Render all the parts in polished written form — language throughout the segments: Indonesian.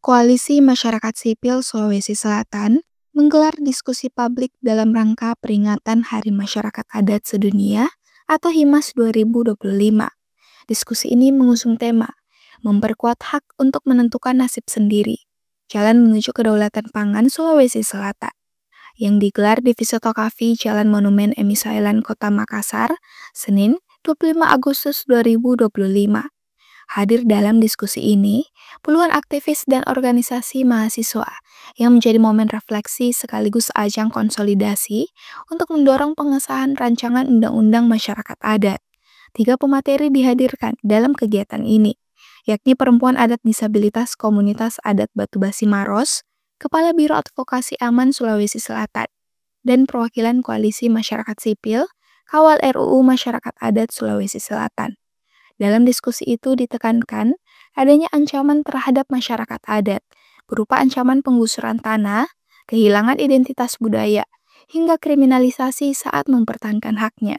Koalisi Masyarakat Sipil Sulawesi Selatan menggelar diskusi publik dalam rangka peringatan Hari Masyarakat Adat Sedunia atau HIMAS 2025. Diskusi ini mengusung tema, memperkuat hak untuk menentukan nasib sendiri, jalan menuju kedaulatan pangan Sulawesi Selatan, yang digelar di Visito Cafe Jalan Monumen Emisa Island Kota Makassar, Senin 25 Agustus 2025. Hadir dalam diskusi ini, puluhan aktivis dan organisasi mahasiswa yang menjadi momen refleksi sekaligus ajang konsolidasi untuk mendorong pengesahan rancangan undang-undang masyarakat adat. 3 pemateri dihadirkan dalam kegiatan ini, yakni perempuan adat disabilitas komunitas adat Batu Basi Maros, Kepala Biro Advokasi Aman Sulawesi Selatan, dan perwakilan Koalisi Masyarakat Sipil Kawal RUU Masyarakat Adat Sulawesi Selatan. Dalam diskusi itu ditekankan adanya ancaman terhadap masyarakat adat, berupa ancaman penggusuran tanah, kehilangan identitas budaya, hingga kriminalisasi saat mempertahankan haknya.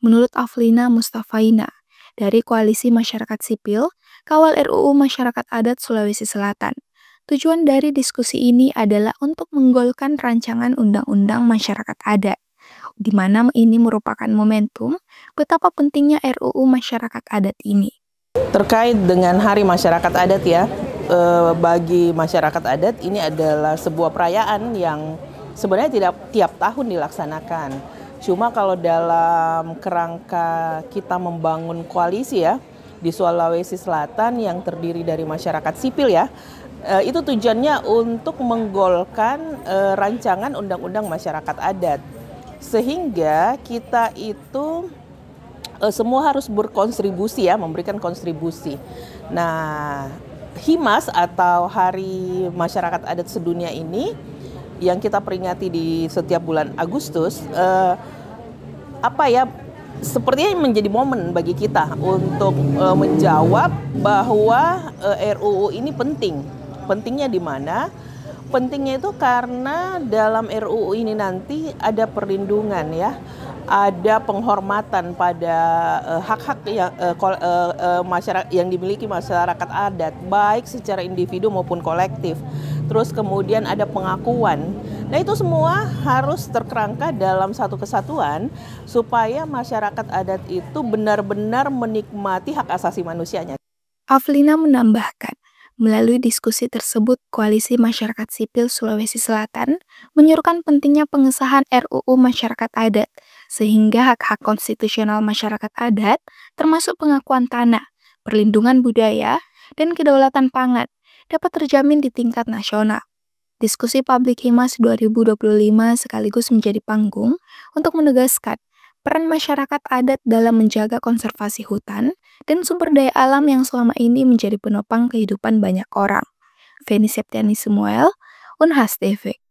Menurut Aflina Mustafaina, dari Koalisi Masyarakat Sipil, Kawal RUU Masyarakat Adat Sulawesi Selatan, tujuan dari diskusi ini adalah untuk menggolkan rancangan undang-undang masyarakat adat, di mana ini merupakan momentum betapa pentingnya RUU Masyarakat Adat ini. Terkait dengan Hari Masyarakat Adat ya, bagi masyarakat adat ini adalah sebuah perayaan yang sebenarnya tidak tiap tahun dilaksanakan. Cuma kalau dalam kerangka kita membangun koalisi ya, di Sulawesi Selatan yang terdiri dari masyarakat sipil ya, itu tujuannya untuk menggolkan rancangan undang-undang masyarakat adat. Sehingga kita itu semua harus berkontribusi ya, memberikan kontribusi. Nah, HIMAS atau Hari Masyarakat Adat Sedunia ini yang kita peringati di setiap bulan Agustus, sepertinya menjadi momen bagi kita untuk menjawab bahwa RUU ini penting. Pentingnya di mana? Pentingnya itu karena dalam RUU ini nanti ada perlindungan ya, ada penghormatan pada hak-hak yang masyarakat yang dimiliki masyarakat adat, baik secara individu maupun kolektif. Terus kemudian ada pengakuan. Nah itu semua harus terkerangka dalam satu kesatuan supaya masyarakat adat itu benar-benar menikmati hak asasi manusianya. Aflina menambahkan, melalui diskusi tersebut, Koalisi Masyarakat Sipil Sulawesi Selatan menyerukan pentingnya pengesahan RUU Masyarakat Adat, sehingga hak-hak konstitusional masyarakat adat, termasuk pengakuan tanah, perlindungan budaya, dan kedaulatan pangan, dapat terjamin di tingkat nasional. Diskusi publik HIMAS 2025 sekaligus menjadi panggung untuk menegaskan peran masyarakat adat dalam menjaga konservasi hutan dan sumber daya alam yang selama ini menjadi penopang kehidupan banyak orang. Feni Septiani Samuel, Unhas TV.